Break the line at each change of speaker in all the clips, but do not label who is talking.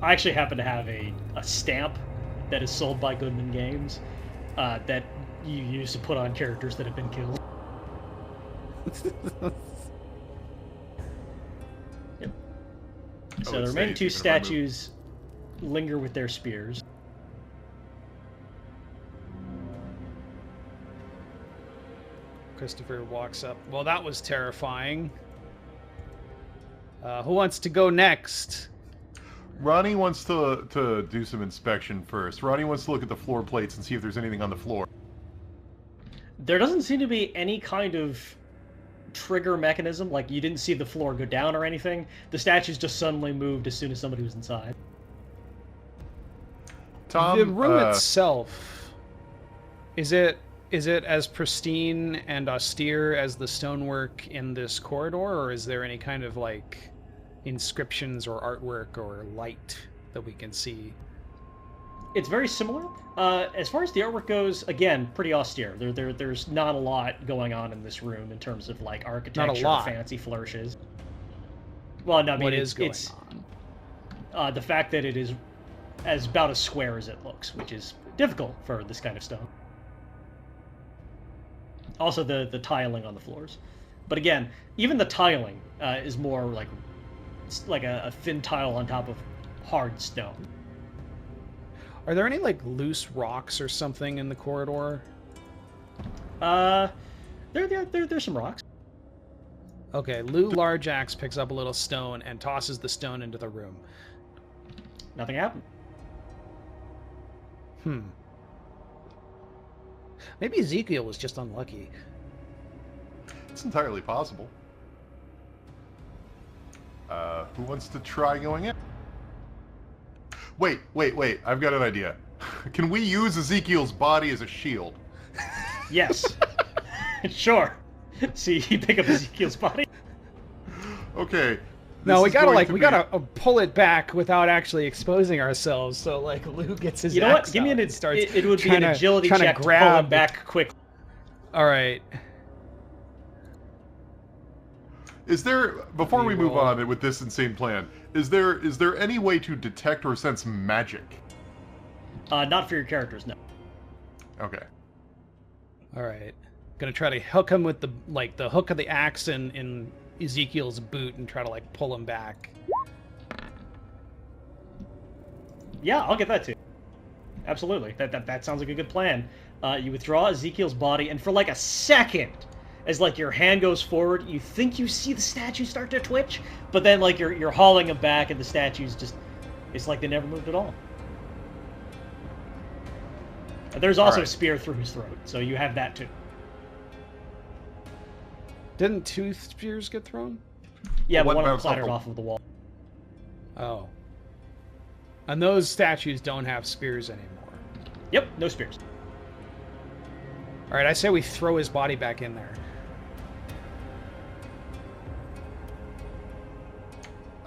I actually happen to have a stamp that is sold by Goodman Games that you use to put on characters that have been killed. Yep. So the remaining two statues linger with their spears.
Christopher walks up. Well, that was terrifying. Who wants to go next?
Ronnie wants to do some inspection first. Ronnie wants to look at the floor plates and see if there's anything on the floor.
There doesn't seem to be any kind of trigger mechanism, like you didn't see the floor go down or anything. The statues just suddenly moved as soon as somebody was inside.
Tom,
the room itself, is it as pristine and austere as the stonework in this corridor, or is there any kind of like inscriptions or artwork or light that we can see?
It's very similar. As far as the artwork goes, again, pretty austere. There's not a lot going on in this room in terms of like architecture, fancy flourishes. Well, no, I mean,
what is going
on? The fact that it is about as square as it looks, which is difficult for this kind of stone. Also, the tiling on the floors. But again, even the tiling is more like a thin tile on top of hard stone.
Are there any like loose rocks or something in the corridor?
There's some rocks.
Okay, Lou Largeaxe picks up a little stone and tosses the stone into the room.
Nothing happened.
Maybe Ezekiel was just unlucky.
It's entirely possible. Who wants to try going in? Wait. I've got an idea. Can we use Ezekiel's body as a shield?
Yes. Sure. See, you pick up Ezekiel's body.
Okay.
No, we gotta pull it back without actually exposing ourselves. So like Lou gets his.
You know what?
Axe
Give me
out
an.
and starts
It would be an agility check to pull him back quick.
All right.
Is there, before we move on with this insane plan, is there any way to detect or sense magic?
Not for your characters, no.
Okay.
All right. Gonna try to hook him with the hook of the axe in Ezekiel's boot and try to like pull him back.
Yeah, I'll get that too. Absolutely. That sounds like a good plan. You withdraw Ezekiel's body, and for like a second, as like your hand goes forward, you think you see the statue start to twitch, but then like you're hauling him back, and the statue's just, it's like they never moved at all. And there's also a spear through his throat, so you have that too.
Didn't two spears get thrown?
Yeah, but one of them clattered off of the wall.
Oh. And those statues don't have spears anymore.
Yep, no spears.
All right, I say we throw his body back in there.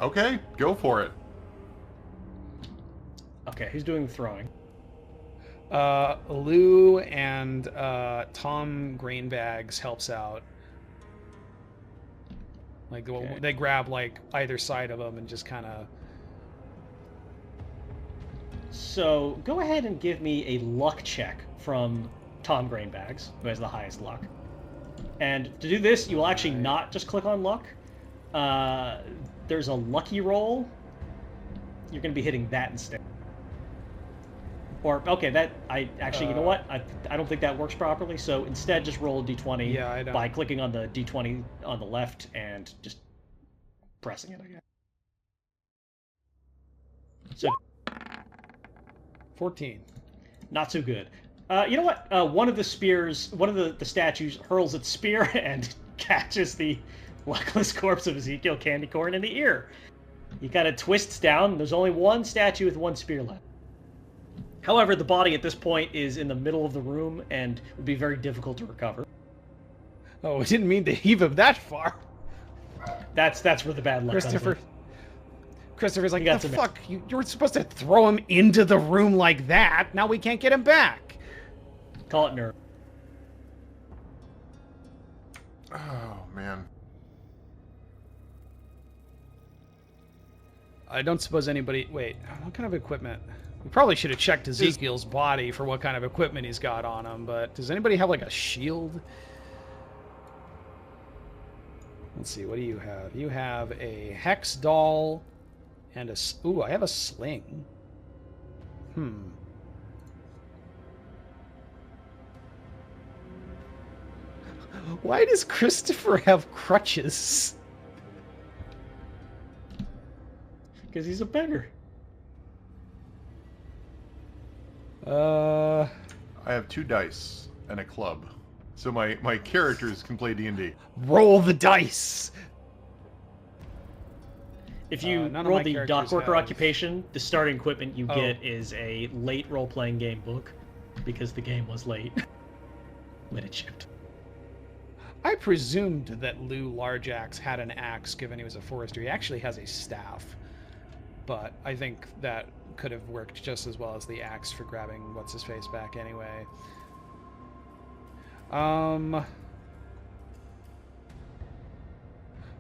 Okay, go for it.
Okay, who's doing the throwing?
Lou and Tom Grainbags helps out. Like they grab like either side of him and just kind of.
So go ahead and give me a luck check from Tom Grainbags, who has the highest luck. And to do this, you will actually not just click on luck. There's a lucky roll. You're going to be hitting that instead. Or, okay, you know what? I don't think that works properly, so instead just roll a d20 by clicking on the d20 on the left and just pressing it, I guess. So,
14.
Not so good. You know what? One of the statues hurls its spear and catches the luckless corpse of Ezekiel Candy Corn in the ear. He kind of twists down. There's only one statue with one spear left. However, the body at this point is in the middle of the room and would be very difficult to recover.
Oh, I didn't mean to heave him that far.
That's where the bad luck comes in.
Christopher's like, the fuck? You were supposed to throw him into the room like that. Now we can't get him back.
Call it nerve.
Oh, man.
I don't suppose anybody... Wait, what kind of equipment? We probably should have checked Ezekiel's body for what kind of equipment he's got on him, but does anybody have, like, a shield? Let's see, what do you have? You have a hex doll and a... Ooh, I have a sling. Why does Christopher have crutches?
Because he's a beggar.
I have 2 dice and a club. So my characters can play D&D.
Roll the dice!
If you
none of
roll
my
the
characters
dock worker
have-
occupation, the starting equipment you get is a late role-playing game book, because the game was late when it shipped.
I presumed that Lou Largeaxe had an axe, given he was a forester. He actually has a staff. But I think that could have worked just as well as the axe for grabbing what's-his-face back anyway.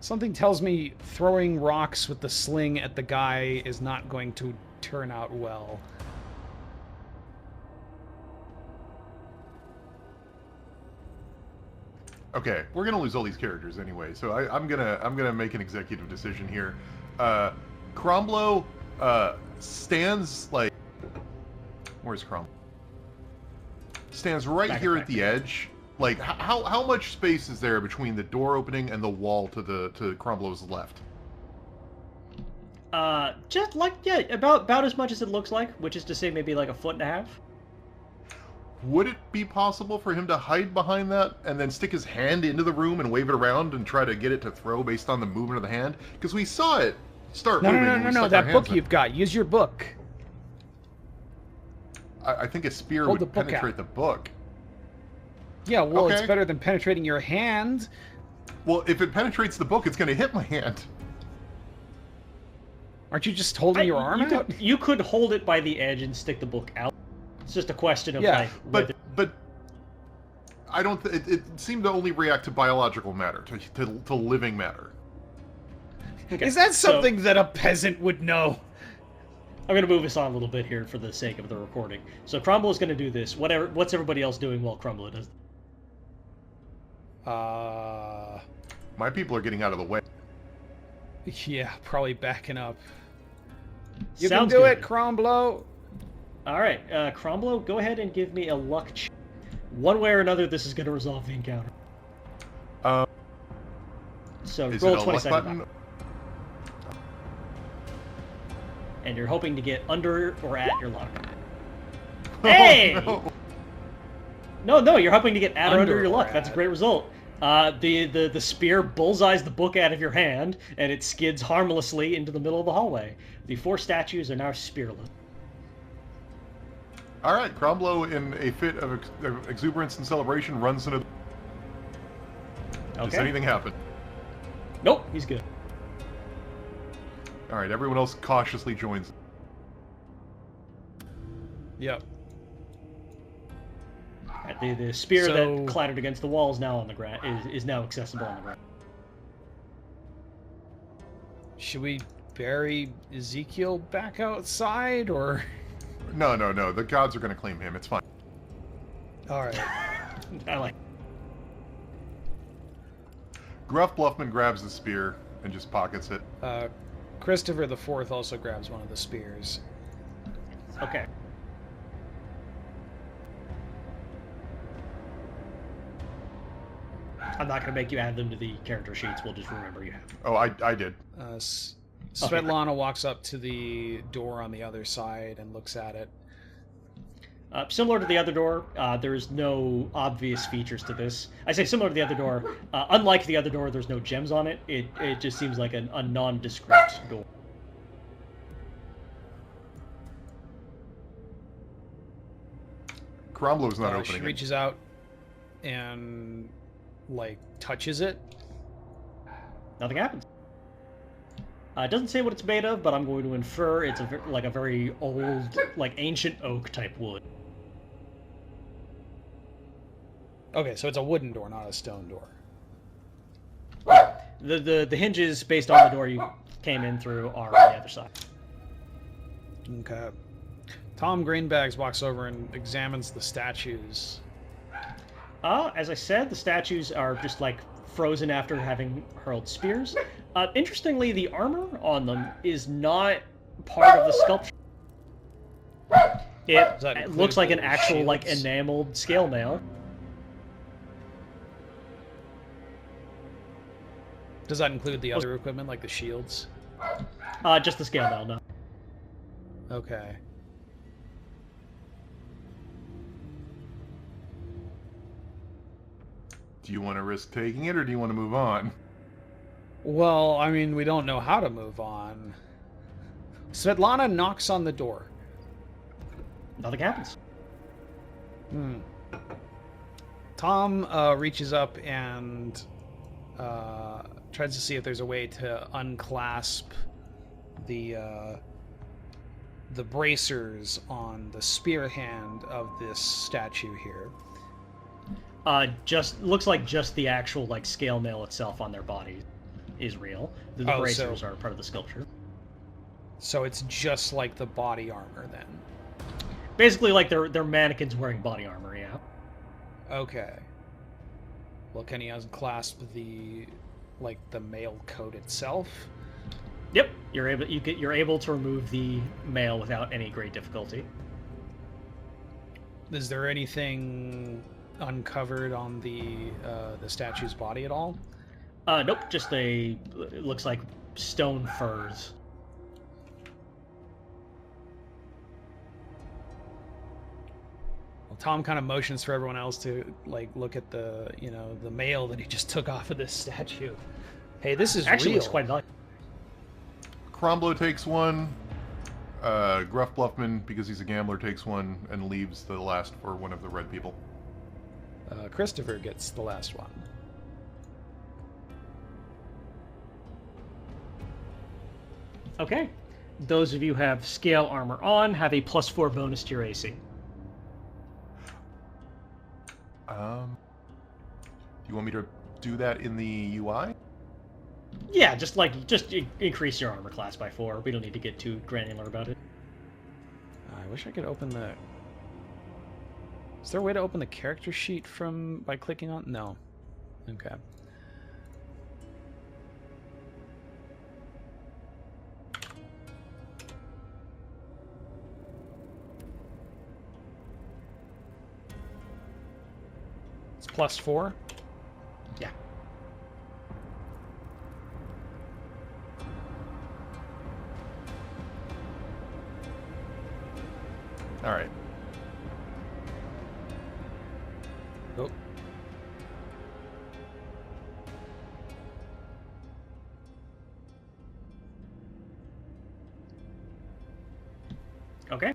Something tells me throwing rocks with the sling at the guy is not going to turn out well.
Okay, we're gonna lose all these characters anyway, so I'm gonna make an executive decision here. Crumblo stands like... Where's Crumblo? Stands right here at the edge. Like, how much space is there between the door opening and the wall to Crumblo's left?
Just like, yeah, about as much as it looks like, which is to say maybe like 1.5 feet.
Would it be possible for him to hide behind that and then stick his hand into the room and wave it around and try to get it to throw based on the movement of the hand? Because we saw it start moving.
No, that book you've got. Use your book.
I think a spear
Hold
would
the book
penetrate
out.
the book.
Yeah, well,
Okay.
it's better than penetrating your hand.
Well, if it penetrates the book, it's going to hit my hand.
Aren't you just holding your arm out?
You could hold it by the edge and stick the book out. It's just a question of like whether...
But I don't. It seemed to only react to biological matter, to living matter.
Okay,
Is that
so
something that a peasant would know?
I'm going to move us on a little bit here for the sake of the recording. So Crumblo is going to do this. What's everybody else doing while Crumblo does?
My people are getting out of the way.
Yeah, probably backing up. You
Sounds
can do
good.
it, Crumblo.
All right, Crumblo, go ahead and give me a luck check. One way or another, this is going to resolve the encounter. So
Is
roll
it a
20
luck
seconds.
button?
And you're hoping to get under or at your luck. Hey!
Oh, no.
No, you're hoping to get at or under
Under
your
or
luck. That's a
at.
great result. The spear bullseyes the book out of your hand, and it skids harmlessly into the middle of the hallway. The 4 statues are now spearless.
All right, Crumblo, in a fit of exuberance and celebration, runs into. Does
Okay.
anything happen?
Nope, he's good.
All right, everyone else cautiously joins.
Yep.
The spear
So-
that clattered against the wall is now on the ground. Is now accessible on the ground.
Should we bury Ezekiel back outside, or?
No. The gods are going to claim him. It's fine.
All right.
I like.
Gruff Bluffman grabs the spear and just pockets it.
Christopher the Fourth also grabs one of the spears.
Okay. I'm not going to make you add them to the character sheets. We'll just remember you have.
Oh, I did.
Svetlana walks up to the door on the other side and looks at it.
Similar to the other door, there's no obvious features to this. I say similar to the other door. Unlike the other door, there's no gems on it. It just seems like a nondescript door.
Crumblo's not
She
opening it.
reaches out and, like, touches it.
Nothing happens. It doesn't say what it's made of, but I'm going to infer it's like a very old, like ancient oak type wood.
Okay, so it's a wooden door, not a stone door.
The hinges based on the door you came in through are on the other side.
Okay. Tom Greenbags walks over and examines the statues.
As I said, the statues are just like frozen after having hurled spears. Interestingly, the armor on them is not part of the sculpture. It looks like an actual
shields?
like enameled scale mail.
Does that include the other equipment, like the shields?
Just the scale mail, no.
Okay.
Do you want to risk taking it, or do you want to move on?
Well, I mean, we don't know how to move on. Svetlana knocks on the door.
Nothing happens.
Tom reaches up and tries to see if there's a way to unclasp the bracers on the spear hand of this statue here.
Just looks like just the actual like scale mail itself on their body is real. The bracers are part of the sculpture.
So it's just like the body armor then.
Basically, like they're mannequins wearing body armor. Yeah.
Okay. Well, can he unclasp the mail coat itself?
Yep, you're able to remove the mail without any great difficulty.
Is there anything uncovered on the statue's body at all?
Nope, just it looks like stone furs.
Well, Tom kind of motions for everyone else to like look at the the mail that he just took off of this statue. Hey, this is
Actually
real.
looks quite valuable.
Crumblo takes one. Gruff Bluffman, because he's a gambler, takes one and leaves the last for one of the red people.
Christopher gets the last one.
Okay. Those of you who have scale armor on have a +4 bonus to your AC.
Do you want me to do that in the UI?
Yeah, just increase your armor class by 4. We don't need to get too granular about it.
I wish I could open the... Is there a way to open the character sheet by clicking on... No. Okay. It's +4?
Yeah.
All right.
Oh.
Okay.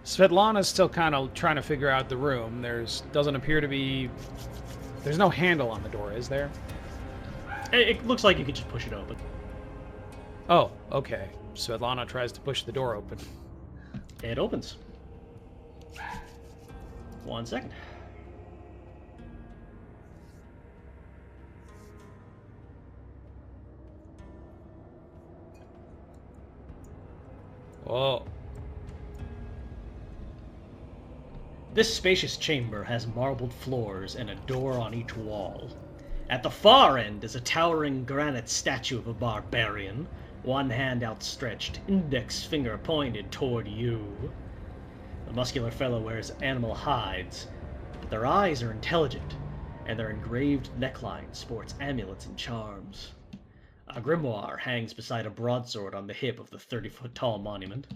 Svetlana's still kind of trying to figure out the room. Doesn't appear to be... There's no handle on the door, is there?
It looks like you could just push it open.
Oh, okay. Svetlana tries to push the door open.
It opens. 1 second.
Whoa.
This spacious chamber has marbled floors and a door on each wall. At the far end is a towering granite statue of a barbarian, one hand outstretched, index finger pointed toward you. The muscular fellow wears animal hides, but their eyes are intelligent, and their engraved neckline sports amulets and charms. A grimoire hangs beside a broadsword on the hip of the 30-foot-tall monument.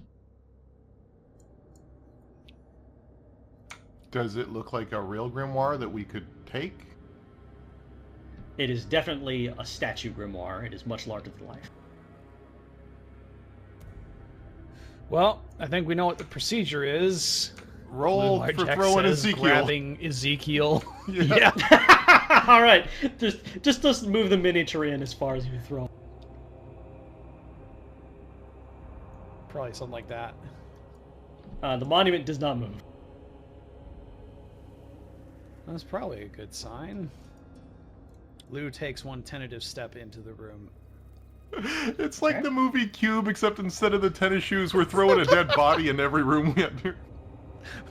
Does it look like a real grimoire that we could take?
It is definitely a statue grimoire. It is much larger than life.
Well, I think we know what the procedure is.
Roll for
Jack
throwing
says,
Ezekiel.
grabbing Ezekiel.
Yeah.
Yeah.
All right, just move the miniature in as far as you throw.
Probably something like that.
The monument does not move.
That's probably a good sign. Lou takes one tentative step into the room.
It's like the movie Cube, except instead of the tennis shoes, we're throwing a dead body in every room we enter.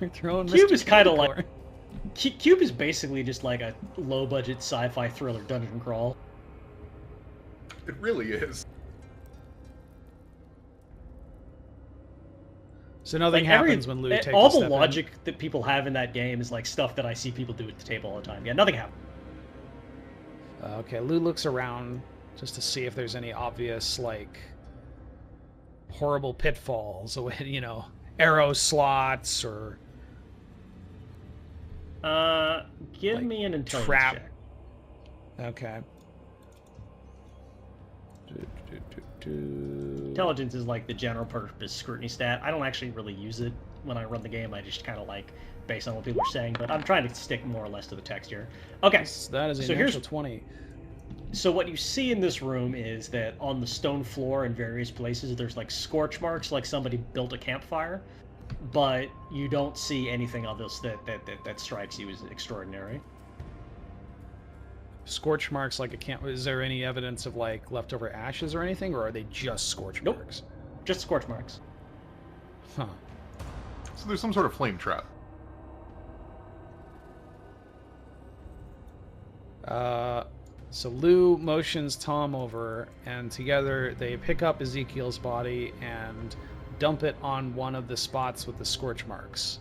We're throwing
Cube
Mr.
is kind of
Candy
like
Corn.
Cube is basically just like a low-budget sci-fi thriller dungeon crawl.
It really is.
So nothing
Like
happens when Lou takes
all
a
the
step
logic that people have in that game is like stuff that I see people do at the table all the time. Yeah, nothing happens.
Okay, Lou looks around just to see if there's any obvious, like, horrible pitfalls, you know, arrow slots or...
Give
like,
me an intelligence
trap.
check.
Okay.
Intelligence is like the general purpose scrutiny stat. I don't actually really use it when I run the game. I just kind of like based on what people are saying, but I'm trying to stick more or less to the text here. Okay,
That is a
so
natural 20.
So what you see in this room is that on the stone floor in various places, there's like scorch marks, like somebody built a campfire, but you don't see anything else that strikes you as extraordinary.
Scorch marks like a camp. Is there any evidence of like leftover ashes or anything, or are they just scorch
Nope.
marks?
Just scorch marks.
Huh.
So there's some sort of flame trap.
So Lou motions Tom over, and together they pick up Ezekiel's body and dump it on one of the spots with the scorch marks.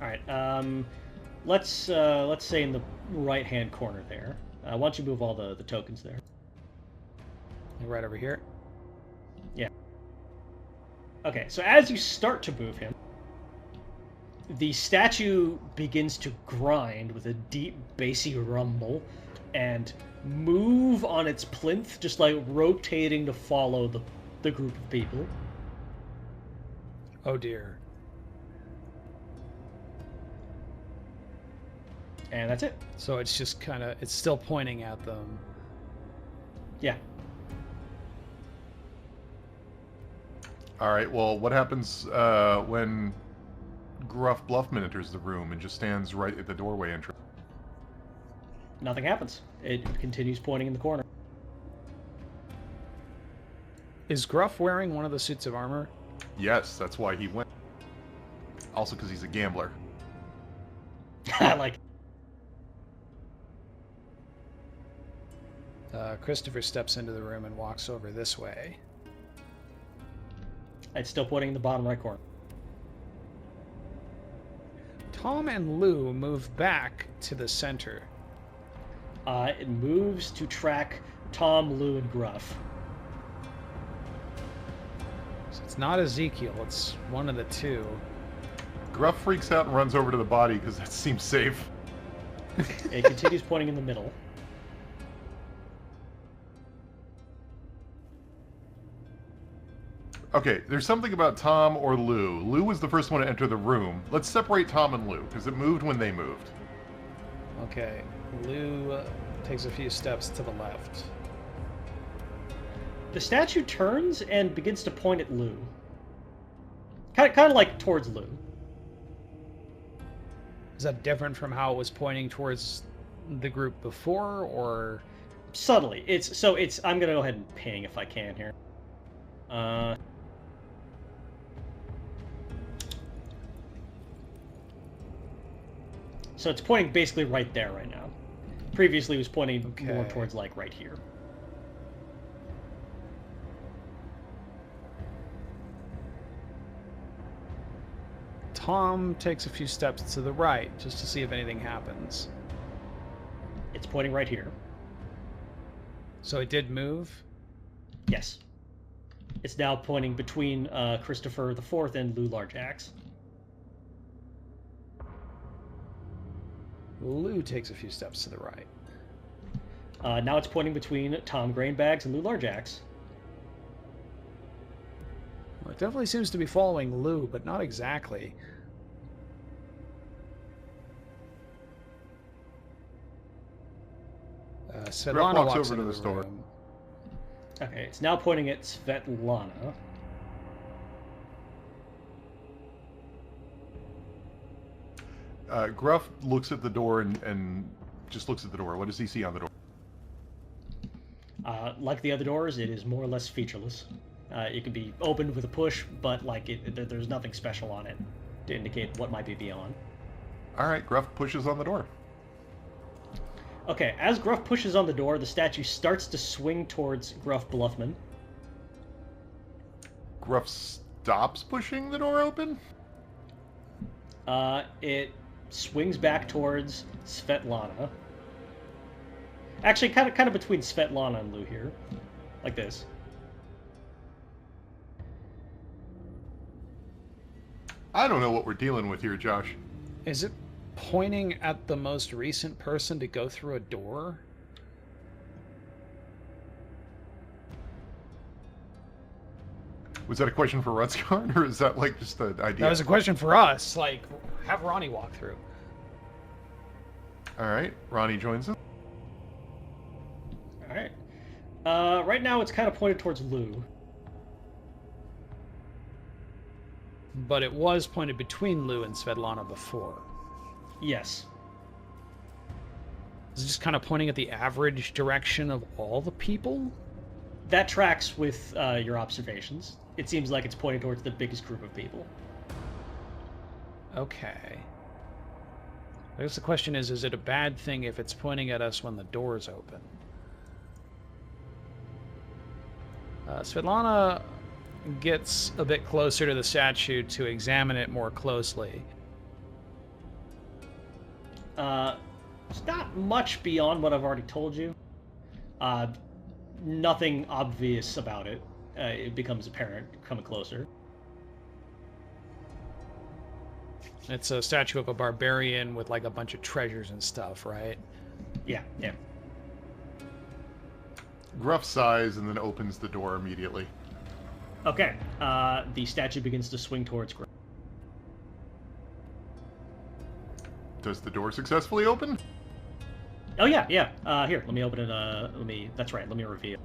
All right. Let's say in the right-hand corner there. Why don't you move all the tokens there?
Right over here.
Yeah. Okay. So as you start to move him, the statue begins to grind with a deep, bassy rumble, and move on its plinth, just like rotating to follow the group of people.
Oh dear.
And that's it.
So it's just kind of, it's still pointing at them.
Yeah.
All right. Well, what happens when Gruff Bluffman enters the room and just stands right at the doorway entrance?
Nothing happens. It continues pointing in the corner.
Is Gruff wearing one of the suits of armor?
Yes, that's why he went. Also, because he's a gambler.
Like,
Christopher steps into the room and walks over this way.
it's still pointing in the bottom right corner.
Tom and Lou move back to the center.
It moves to track Tom, Lou, and Gruff.
So it's not Ezekiel, it's one of the two.
Gruff freaks out and runs over to the body because that seems safe.
It continues pointing in the middle.
Okay, there's something about Tom or Lou. Lou was the first one to enter the room. Let's separate Tom and Lou, because it moved when they moved.
Okay, Lou takes a few steps to the left.
The statue turns and begins to point at Lou. Kind of like towards Lou.
Is that different from how it was pointing towards the group before, or?
Subtly. I'm gonna go ahead and ping if I can here. So it's pointing basically right there right now. Previously it was pointing more
Okay.
towards like right here.
Tom takes a few steps to the right, just to see if anything happens.
It's pointing right here.
So it did move?
Yes. It's now pointing between Christopher the Fourth and Lou Largeaxe.
Lou takes a few steps to the right.
Now it's pointing between Tom Grainbags and Lou Largeaxe.
Well, it definitely seems to be following Lou, but not exactly. Svetlana
walks
walks
over
into
to the store.
room.
Okay, it's now pointing at Svetlana.
Gruff looks at the door and just looks at the door. What does he see on the door?
Like the other doors, it is more or less featureless. It can be opened with a push, but like there's nothing special on it to indicate what might be beyond.
All right, Gruff pushes on the door.
Okay, as Gruff pushes on the door, the statue starts to swing towards Gruff Bluffman.
Gruff stops pushing the door open?
It swings back towards Svetlana. Actually, kind of between Svetlana and Lou here, like this.
I don't know what we're dealing with here, Josh.
Is it pointing at the most recent person to go through a door?
Was that a question for Rutskarn, or is that like just an idea?
That was a question for us. Like, have Ronnie walk through.
All right, Ronnie joins us.
All right. Right now, it's kind of pointed towards Lou.
But it was pointed between Lou and Svetlana before.
Yes.
Is it just kind of pointing at the average direction of all the people?
That tracks with your observations. It seems like it's pointing towards the biggest group of people.
Okay. I guess the question is it a bad thing if it's pointing at us when the door's open? Svetlana gets a bit closer to the statue to examine it more closely.
It's not much beyond what I've already told you. Nothing obvious about it. It becomes apparent coming closer.
It's a statue of a barbarian with like a bunch of treasures and stuff, right?
Yeah, yeah.
Gruff sighs and then opens the door immediately.
Okay, the statue begins to swing towards Gruff.
Does the door successfully open?
Oh yeah, yeah. Here, let me open it. That's right. Let me reveal.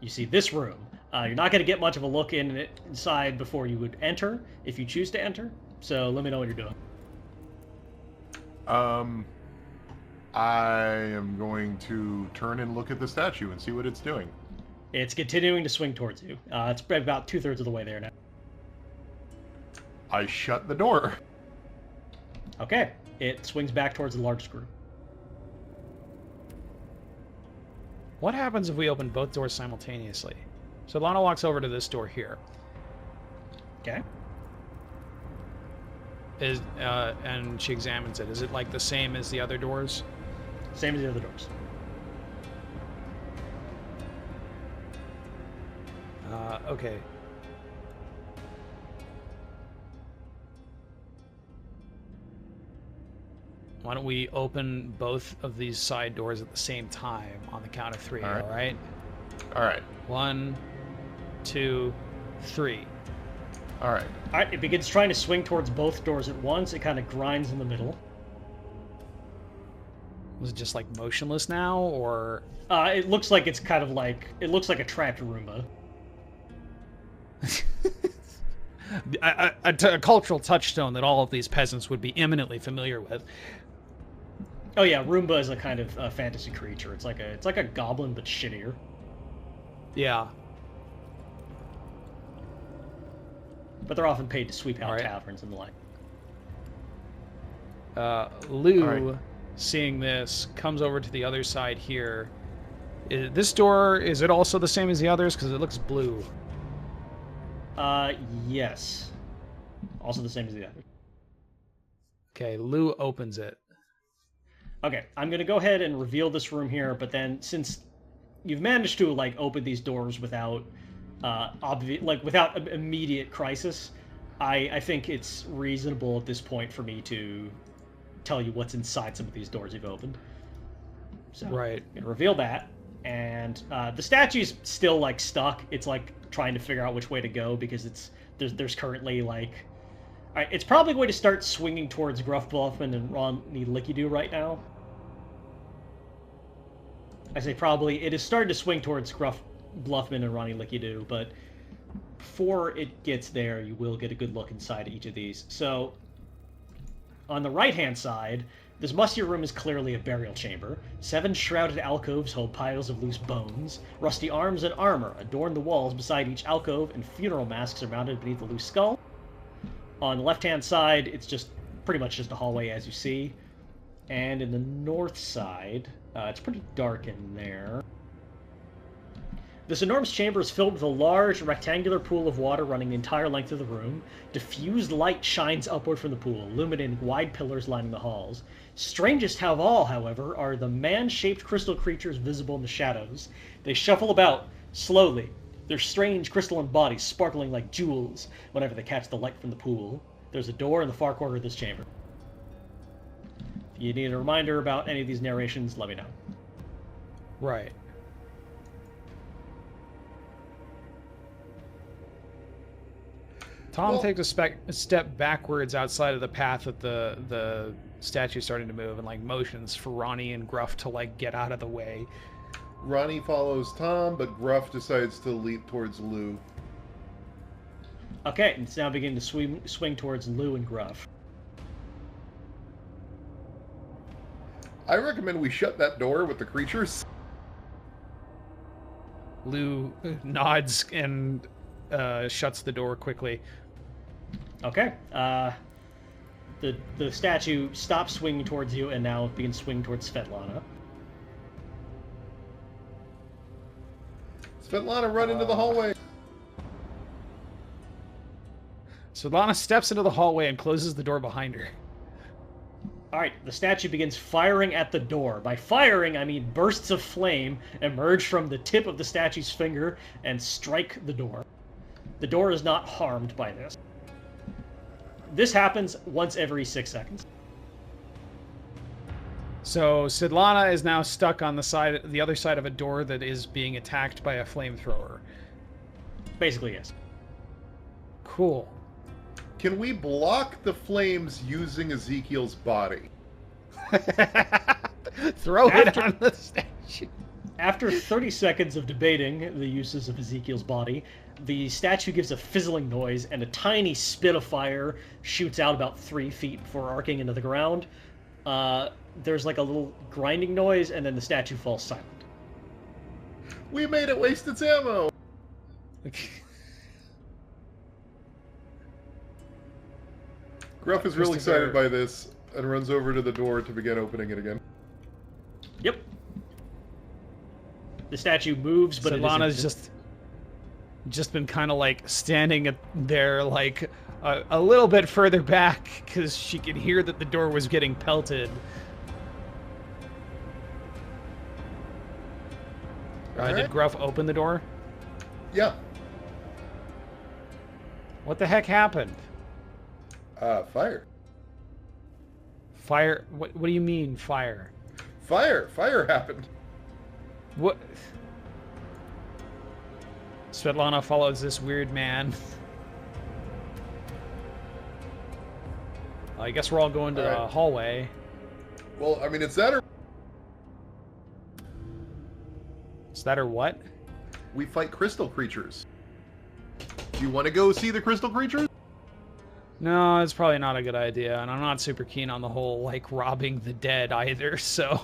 You see this room. You're not going to get much of a look inside before you would enter, if you choose to enter. So let me know what you're doing.
I am going to turn and look at the statue and see what it's doing.
It's continuing to swing towards you. It's about 2/3 of the way there now.
I shut the door.
Okay, it swings back towards the largest group.
What happens if we open both doors simultaneously? So Lana walks over to this door here.
Okay.
And she examines it. Is it like the same as the other doors?
Same as the other doors.
Okay. Why don't we open both of these side doors at the same time on the count of three, all right?
All right.
1, 2, 3.
All right.
All right, it begins trying to swing towards both doors at once. It kind of grinds in the middle.
Was it just like motionless now, or?
It looks like it's kind of like, it looks like a trapped Roomba.
A cultural touchstone that all of these peasants would be eminently familiar with.
Oh yeah, Roomba is a kind of fantasy creature. It's like a goblin but shittier.
Yeah.
But they're often paid to sweep out
Right.
taverns and the like.
Lou,
All right.
seeing this, comes over to the other side here. This door, is it also the same as the others? Because it looks blue.
Yes. Also the same as the other.
Okay, Lou opens it.
Okay, I'm gonna go ahead and reveal this room here, but then since you've managed to like open these doors without without immediate crisis, I think it's reasonable at this point for me to tell you what's inside some of these doors you've opened. So
Right.
I'm gonna reveal that, and the statue's still like stuck. It's like trying to figure out which way to go because there's currently like, all right, it's probably going to start swinging towards Gruff Bluffman and Ronnie Lickydoo right now. I say probably. It is starting to swing towards Gruff Bluffman and Ronnie Lickydoo, but before it gets there, you will get a good look inside each of these. So, on the right-hand side, this mustier room is clearly a burial chamber. 7 shrouded alcoves hold piles of loose bones. Rusty arms and armor adorn the walls beside each alcove, and funeral masks are mounted beneath the loose skull. On the left-hand side, it's just pretty much just a hallway as you see. And in the north side, it's pretty dark in there. This enormous chamber is filled with a large rectangular pool of water running the entire length of the room. Diffused light shines upward from the pool, illuminating wide pillars lining the halls. Strangest of all, however, are the man-shaped crystal creatures visible in the shadows. They shuffle about, slowly, their strange crystalline bodies sparkling like jewels whenever they catch the light from the pool. There's a door in the far corner of this chamber. If you need a reminder about any of these narrations, let me know.
Right. Tom takes a step backwards outside of the path that the statue's starting to move and like motions for Ronnie and Gruff to like get out of the way.
Ronnie follows Tom, but Gruff decides to leap towards Lou.
Okay, it's now beginning to swing towards Lou and Gruff.
I recommend we shut that door with the creatures.
Lou nods and shuts the door quickly.
Okay. The statue stops swinging towards you and now begins swinging towards Svetlana.
Svetlana, run into the hallway.
Svetlana steps into the hallway and closes the door behind her.
Alright, the statue begins firing at the door. By firing, I mean bursts of flame emerge from the tip of the statue's finger and strike the door. The door is not harmed by this. This happens once every 6 seconds.
So Svetlana is now stuck on the other side of a door that is being attacked by a flamethrower.
Basically, yes.
Cool.
Can we block the flames using Ezekiel's body?
Throw it on the statue.
After 30 seconds of debating the uses of Ezekiel's body, the statue gives a fizzling noise and a tiny spit of fire shoots out about 3 feet before arcing into the ground. There's like a little grinding noise and then the statue falls silent.
We made it waste its ammo! Gruff is real excited by this and runs over to the door to begin opening it again.
Yep. The statue moves, but
Svetlana's just been kind of like standing there like a little bit further back because she could hear that the door was getting pelted. Did Gruff open the door?
Yeah.
What the heck happened?
Fire.
Fire? What do you mean, fire?
Fire happened.
What? Svetlana follows this weird man. I guess we're all going to the hallway.
Well, I mean, it's that or...
Is that or what?
We fight crystal creatures. Do you want to go see the crystal creatures?
No, it's probably not a good idea, and I'm not super keen on the whole, like, robbing the dead either, so...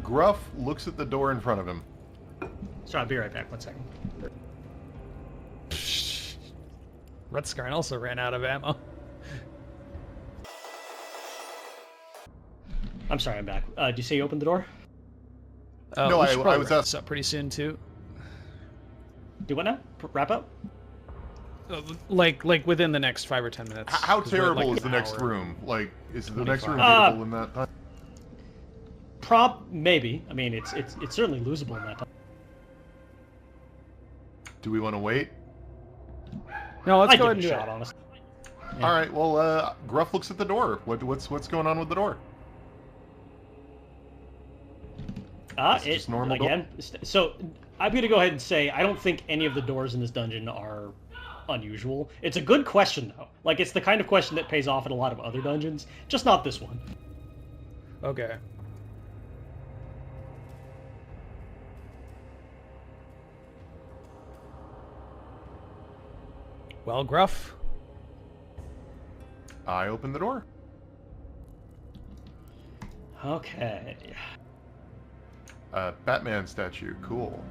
Gruff looks at the door in front of him.
So I'll be right back, 1 second.
Rutskarn also ran out of ammo.
I'm sorry, I'm back. Did you say you opened the door?
No, I was
wrap this up pretty soon, too.
Do what now? Wrap up?
Like within the next 5 or 10 minutes.
How terrible
like
is the next
hour.
room? Like, is the next room
25.
beautiful in that time?
Maybe. I mean, it's certainly losable in that time.
Do we want to wait?
No, let's
I'd
go
give
ahead and
it a
do
shot,
it.
honestly.
All right. Well, Gruff looks at the door. What's going on with the door? It's just normal
again. So I'm gonna go ahead and say I don't think any of the doors in this dungeon are unusual. It's a good question though. Like it's the kind of question that pays off in a lot of other dungeons, just not this one.
Okay. Well, Gruff.
I open the door.
Okay.
Batman statue. Cool.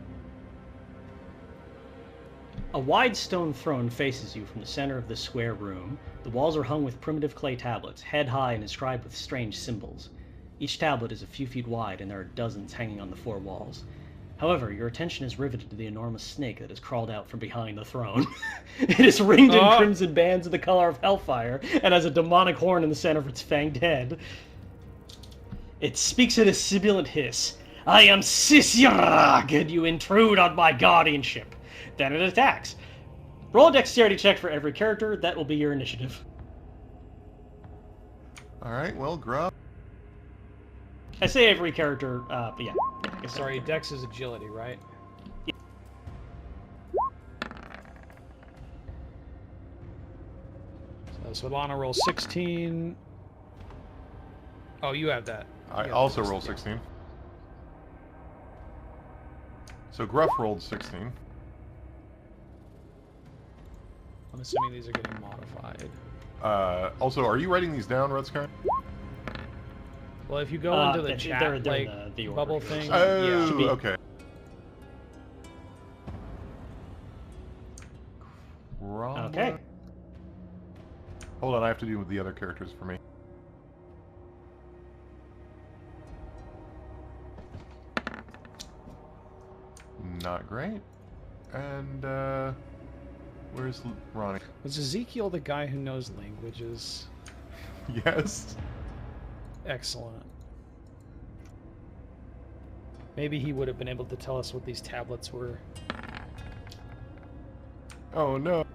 A wide stone throne faces you from the center of this square room. The walls are hung with primitive clay tablets, head high and inscribed with strange symbols. Each tablet is a few feet wide, and there are dozens hanging on the four walls. However, your attention is riveted to the enormous snake that has crawled out from behind the throne. It is ringed in crimson bands of the color of hellfire, and has a demonic horn in the center of its fanged head. It speaks in a sibilant hiss. I am Sisirag, and you intrude on my guardianship. Then it attacks. Roll a dexterity check for every character. That will be your initiative.
Alright, well, Gruff.
I say every character, but yeah.
Sorry, Dex is agility, right?
Yeah.
So Solana rolls 16. Oh, you have that.
I also rolled 16. So Gruff rolled 16.
I'm assuming these are getting modified.
Also, are you writing these down, Red Sky?
Well, if you go into the chat,
they're
like,
the
bubble
order.
thing...
Oh,
yeah.
okay.
Okay.
Hold on, I have to do with the other characters for me. Not great. And, where's Ronnie?
Was Ezekiel the guy who knows languages?
Yes.
Excellent. Maybe he would have been able to tell us what these tablets were.
Oh, no.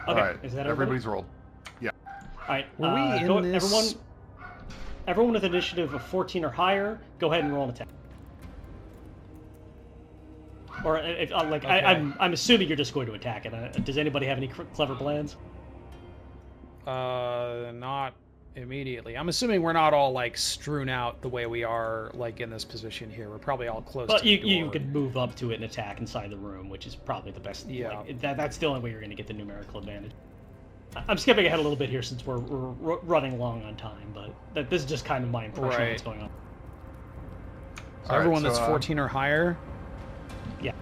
Okay,
Alright,
is that
everybody's rolled. Yeah.
Alright,
Were we in this...
everyone with initiative of 14 or higher, go ahead and roll an attack. Or, if, like,
Okay.
I'm assuming you're just going to attack it. Does anybody have any clever plans?
Not immediately. I'm assuming we're not all, like, strewn out the way we are, like, in this position here. We're probably all close
But
to the door.
you can move up to it and attack inside the room, which is probably the best.
Yeah.
Like, that's the only way you're going to get the numerical advantage. I'm skipping ahead a little bit here since we're running long on time, but this is just kind of my impression of what's going on.
So everyone that's 14 or higher?
Yeah.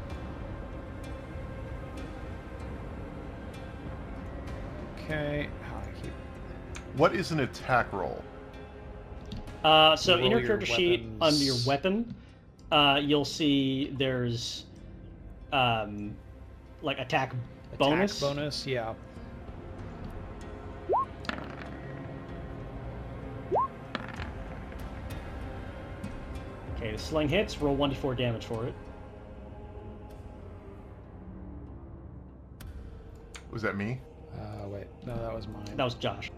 Okay.
What is an attack roll?
So in your
Roll
character
your
sheet,
weapons.
under your weapon, you'll see there's like attack bonus.
Attack bonus, yeah.
Okay, the sling hits. Roll 1d4 damage for it.
Was that me?
Wait. No, that was mine.
That was Josh.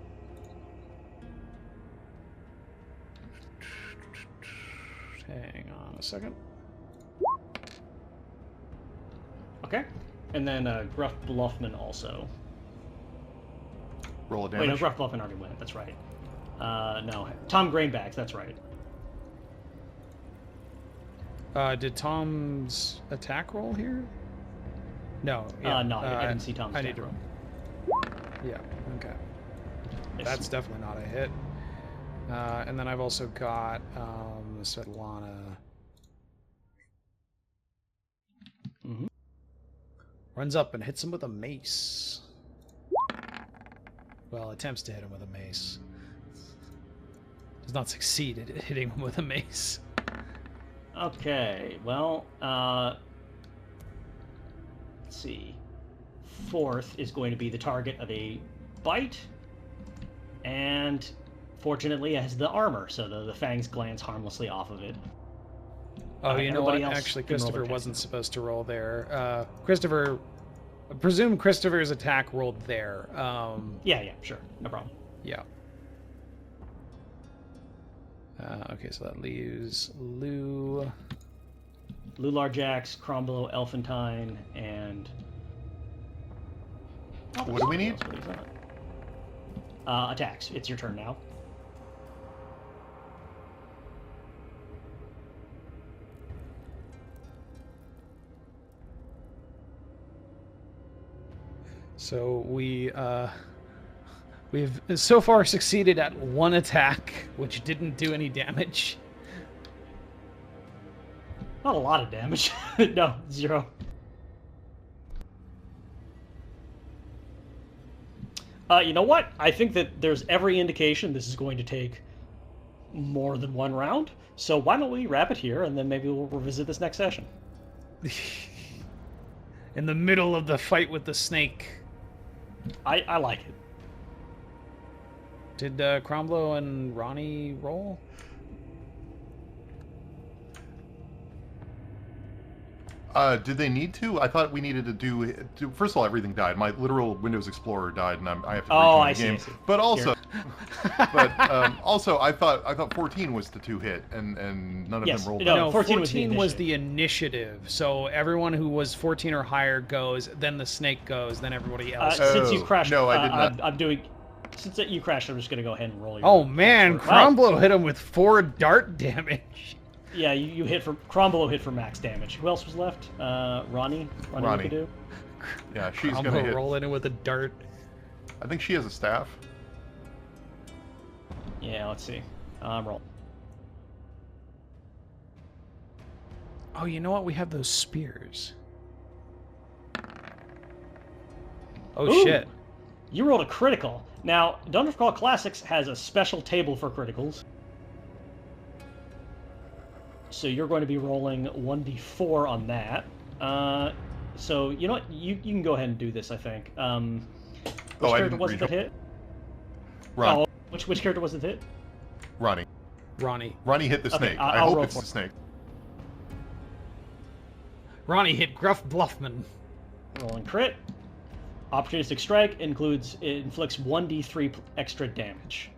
Hang on a second.
Okay. And then Gruff Bluffman also.
Roll a
Wait, no,
damage.
Gruff Bluffman already went. That's right. No, Tom Grainbags. That's right.
Did Tom's attack roll here? No.
No, I didn't see Tom's
I
attack
need to
roll.
Yeah, okay.
Yes.
That's definitely not a hit. And then I've also got Svetlana.
Mm-hmm.
Runs up and hits him with a mace. Well, attempts to hit him with a mace. Does not succeed at hitting him with a mace.
Okay, well, let's see. Fourth is going to be the target of a bite, and fortunately has the armor, so the fangs glance harmlessly off of it.
Oh, you know what?
Everybody else
Actually,
can roll
Christopher
their
wasn't supposed to roll there. Christopher, I presume Christopher's attack rolled there.
Yeah, sure, no problem.
Yeah. Okay, so that leaves Lou.
Lularjax, Crumblo, Elfantine, and... Oh,
What do we need?
What is that? Attacks. It's your turn now.
So we've so far succeeded at 1 attack, which didn't do any damage.
Not a lot of damage. No, 0. You know what? I think that there's every indication this is going to take more than 1 round. So why don't we wrap it here, and then maybe we'll revisit this next session.
In the middle of the fight with the snake.
I like it.
Did Crumblo and Ronnie roll?
Did they need to? I thought we needed to do. First of all, everything died. My literal Windows Explorer died, and I have to rejoin the game.
See.
But also, I thought 14 was the 2-hit, and none of them rolled.
No,
14
was the initiative. So everyone who was 14 or higher goes, then the snake goes, then everybody else.
Since you crashed,
no, I did not.
I'm doing. Since you crashed, I'm just gonna go ahead and roll your.
Oh man, Crumblo hit him with 4 dart damage.
Yeah, you hit for Crumblo hit for max damage. Who else was left? Ronnie. Do?
Yeah, she's
Crumblo
gonna hit.
Rolling in with a dart.
I think she has a staff.
Yeah, let's see. Roll.
Oh, you know what? We have those spears. Oh
Ooh,
shit!
You rolled a critical. Now, Dungeon Crawl Classics has a special table for criticals. So you're going to be rolling 1d4 on that. So you know what? You can go ahead and do this, I think. Which character was it that hit?
Ronnie.
Oh, which character was it that hit?
Ronnie.
Ronnie
hit the snake.
I'll
I hope
roll
it's
for
the snake.
Ronnie hit Gruff Bluffman.
Rolling crit. Opportunistic strike inflicts 1d3 extra damage.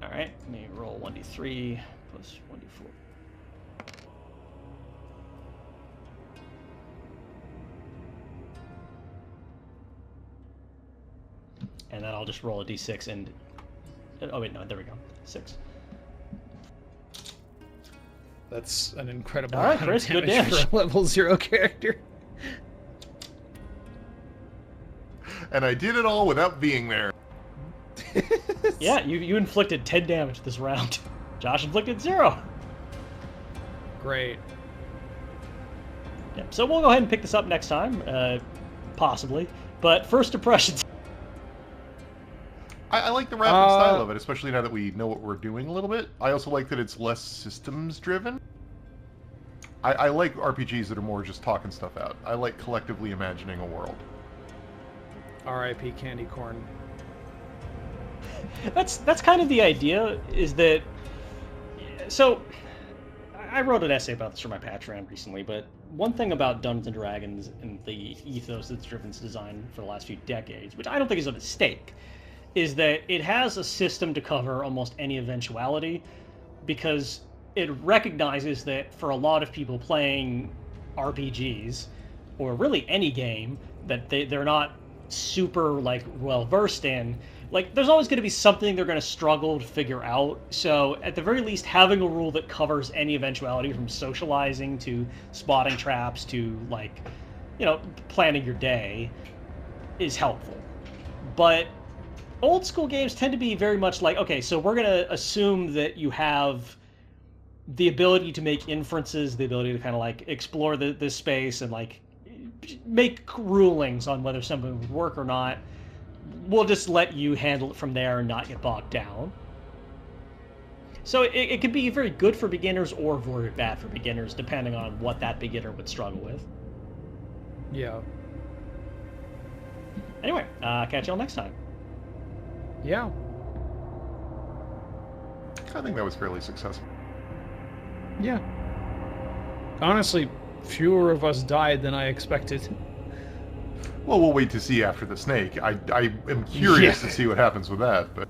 Alright, let me roll 1d3 plus 1d4. And then I'll just roll a d6 and... Oh wait, no, there we go. 6.
That's an incredible
All right,
amount
Chris,
of
good
damage
damage.
for a level 0 character.
And I did it all without being there.
Yeah, you inflicted 10 damage this round. Josh inflicted 0.
Great.
Yeah, so we'll go ahead and pick this up next time, possibly. But first impressions.
I like the rapid style of it, especially now that we know what we're doing a little bit. I also like that it's less systems-driven. I like RPGs that are more just talking stuff out. I like collectively imagining a world.
R.I.P. Candy Corn.
That's kind of the idea, is that... So, I wrote an essay about this for my Patreon recently, but one thing about Dungeons & Dragons and the ethos that's driven its design for the last few decades, which I don't think is a mistake, is that it has a system to cover almost any eventuality, because it recognizes that for a lot of people playing RPGs, or really any game that they're not super well versed in, there's always going to be something they're going to struggle to figure out. So at the very least, having a rule that covers any eventuality, from socializing to spotting traps to planning your day, is helpful. But old school games tend to be very much okay, so we're going to assume that you have the ability to make inferences, the ability to kind of explore this space and make rulings on whether something would work or not. We'll just let you handle it from there and not get bogged down. So it can be very good for beginners or very bad for beginners, depending on what that beginner would struggle with.
Yeah.
Anyway, catch y'all next time.
Yeah.
I think that was fairly successful.
Yeah. Honestly, fewer of us died than I expected.
Well, we'll wait to see after the snake. I am curious to see what happens with that, but...